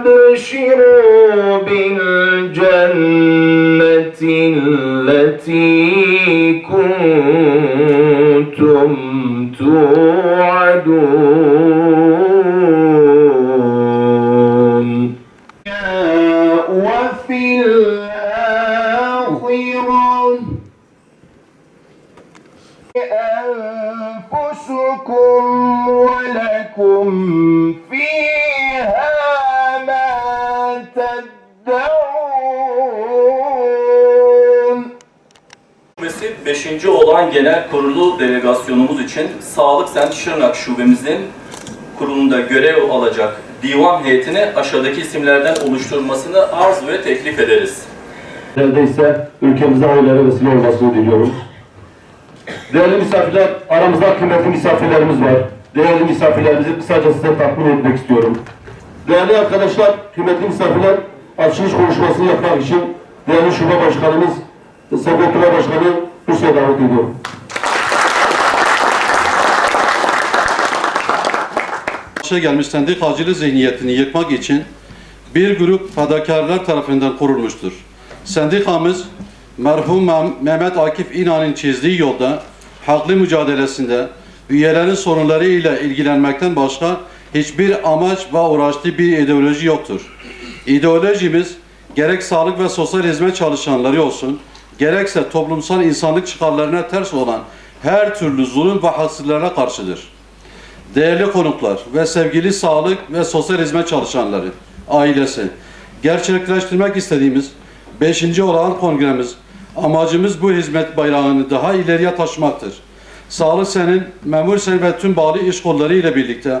وأبشروا بالجنة التي كنتم توعدون وفي الآخرة أنفسكم ولكم فيها ما تدعون. 5. olan genel kurulu delegasyonumuz için Sağlık Sent Şırnak Şubemizin kurulunda görev alacak divan heyetini aşağıdaki isimlerden oluşturmasını arz ve teklif ederiz. Neredeyse ülkemize hayırlara vesile olmasını diliyorum. Değerli misafirler, aramızda kıymetli misafirlerimiz var. Değerli misafirlerimizi kısaca size takdim etmek istiyorum. Değerli arkadaşlar, kıymetli misafirler, açılış konuşmasını yapmak için değerli şube başkanımız, sekreter başkanı Bursa'ya davet ediyorum. Gelmiş sendikacılık zihniyetini yıkmak için bir grup fedakarlar tarafından kurulmuştur. Sendikamız merhum Mehmet Akif İnan'ın çizdiği yolda haklı mücadelesinde üyelerin sorunları ile ilgilenmekten başka hiçbir amaç ve uğraştığı bir ideoloji yoktur. İdeolojimiz gerek sağlık ve sosyal hizmet çalışanları olsun, gerekse toplumsal insanlık çıkarlarına ters olan her türlü zulüm ve haksızlıklara karşıdır. Değerli konuklar ve sevgili sağlık ve sosyal hizmet çalışanları, ailesi, gerçekleştirmek istediğimiz 5. olağan kongremiz, amacımız bu hizmet bayrağını daha ileriye taşımaktır. Sağlık Sen'in, Memur Sen ve tüm bağlı iş kolları ile birlikte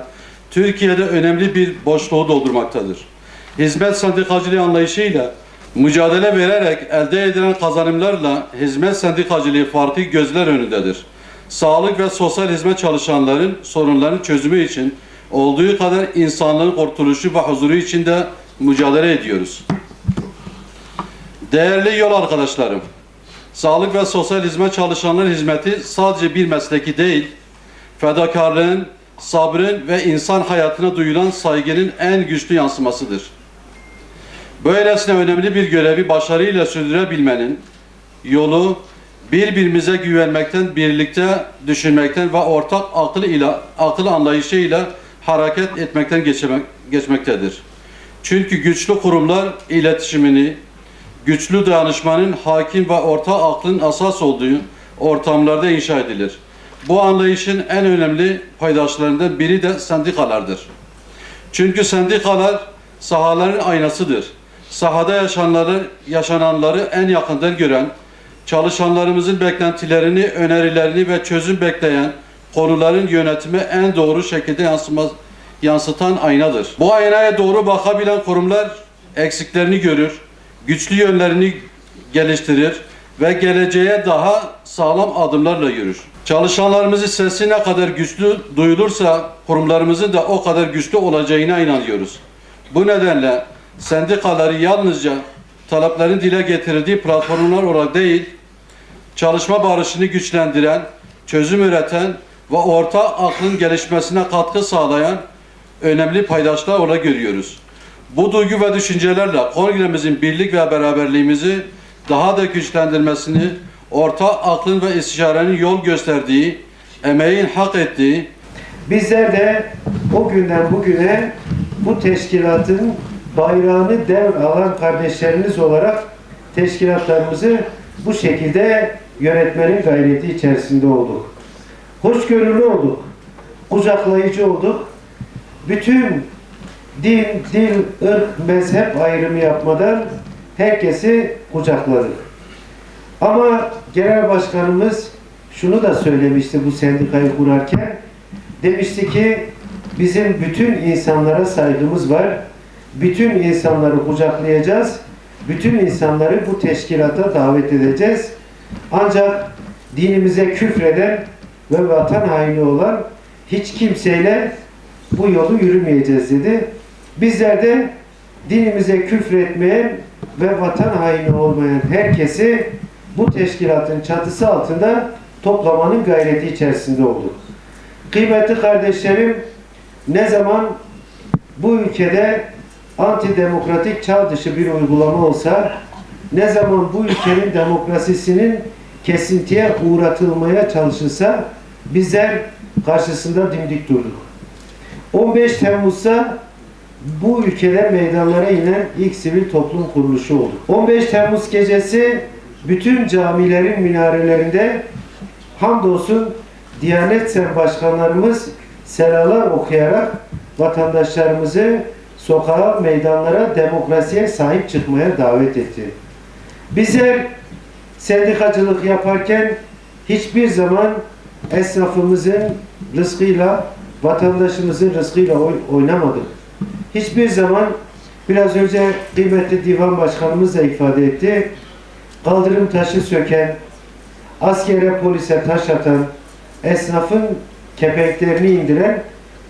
Türkiye'de önemli bir boşluğu doldurmaktadır. Hizmet sendikacılığı anlayışıyla mücadele vererek elde edilen kazanımlarla hizmet sendikacılığı farklı gözler önündedir. Sağlık ve sosyal hizmet çalışanların sorunlarının çözümü için olduğu kadar insanlığın kurtuluşu ve huzuru için de mücadele ediyoruz. Değerli yol arkadaşlarım, sağlık ve sosyal hizmet çalışanların hizmeti sadece bir mesleki değil, fedakarlığın, sabrın ve insan hayatına duyulan saygının en güçlü yansımasıdır. Böylesine önemli bir görevi başarıyla sürdürebilmenin yolu, birbirimize güvenmekten, birlikte düşünmekten ve ortak akıl anlayışıyla hareket etmekten geçmektedir. Çünkü güçlü kurumlar iletişimini, güçlü dayanışmanın hakim ve ortak aklın asas olduğu ortamlarda inşa edilir. Bu anlayışın en önemli paydaşlarından biri de sendikalardır. Çünkü sendikalar sahaların aynasıdır. Sahada yaşananları en yakından gören, çalışanlarımızın beklentilerini, önerilerini ve çözüm bekleyen konuların yönetimi en doğru şekilde yansıtan aynadır. Bu aynaya doğru bakabilen kurumlar eksiklerini görür, güçlü yönlerini geliştirir ve geleceğe daha sağlam adımlarla yürür. Çalışanlarımızın sesi ne kadar güçlü duyulursa kurumlarımızın da o kadar güçlü olacağına inanıyoruz. Bu nedenle sendikaları yalnızca taleplerin dile getirildiği platformlar olarak değil, çalışma barışını güçlendiren, çözüm üreten ve ortak aklın gelişmesine katkı sağlayan önemli paydaşlar olarak görüyoruz. Bu duygu ve düşüncelerle kongremizin birlik ve beraberliğimizi daha da güçlendirmesini, ortak aklın ve istişarenin yol gösterdiği, emeğin hak ettiği, bizler de o günden bugüne bu teşkilatın bayrağını devralan kardeşleriniz olarak teşkilatlarımızı bu şekilde yönetmenin gayreti içerisinde olduk. Hoşgörülü olduk, kucaklayıcı olduk. Bütün din, dil, ırk, mezhep ayrımı yapmadan herkesi kucakladık. Ama genel başkanımız şunu da söylemişti bu sendikayı kurarken. Demişti ki bizim bütün insanlara saygımız var. Bütün insanları kucaklayacağız. Bütün insanları bu teşkilata davet edeceğiz. Ancak dinimize küfreden ve vatan haini olan hiç kimseyle bu yolu yürümeyeceğiz dedi. Bizler de dinimize küfretmeyen ve vatan haini olmayan herkesi bu teşkilatın çatısı altında toplamanın gayreti içerisinde olduk. Kıymetli kardeşlerim, ne zaman bu ülkede antidemokratik, çağ dışı bir uygulama olsa, ne zaman bu ülkenin demokrasisinin kesintiye uğratılmaya çalışılsa bizler karşısında dimdik durduk. 15 Temmuz'da bu ülkede meydanlara inen ilk sivil toplum kuruluşu oldu. 15 Temmuz gecesi bütün camilerin minarelerinde hamdolsun Diyanet Ser başkanlarımız selalar okuyarak vatandaşlarımızı sokağa, meydanlara, demokrasiye sahip çıkmaya davet etti. Bizler sendikacılık yaparken hiçbir zaman esnafımızın rızkıyla, vatandaşımızın rızkıyla oynamadık. Hiçbir zaman, biraz önce kıymetli divan başkanımız da ifade etti, kaldırım taşı söken, askere, polise taş atan, esnafın kepenklerini indiren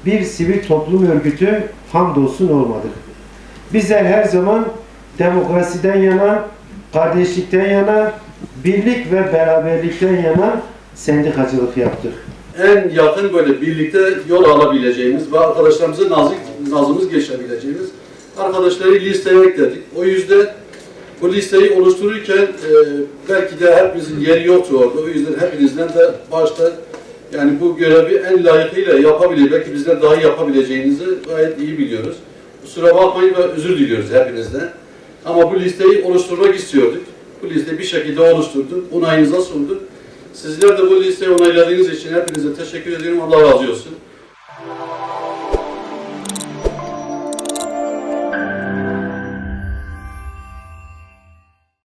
bir sivil toplum örgütü hamdolsun olmadık. Bizler her zaman demokrasiden yana, kardeşlikten yana, birlik ve beraberlikten yana sendikacılık yaptık. En yakın böyle birlikte yol alabileceğimiz ve arkadaşlarımızı nazımız geçebileceğimiz arkadaşları listeye ekledik. O yüzden bu listeyi oluştururken belki de hepimizin yeri yoktu orada. O yüzden hepinizden de başta yani bu görevi en layıkıyla yapabilir. Belki bizden daha iyi yapabileceğinizi gayet iyi biliyoruz. Kusura bakmayın ve özür diliyoruz hepinizden. Ama bu listeyi oluşturmak istiyorduk. Bu listeyi bir şekilde oluşturduk. Onayınıza sunduk. Sizler de bu listeyi onayladığınız için hepinize teşekkür ediyorum. Allah razı olsun.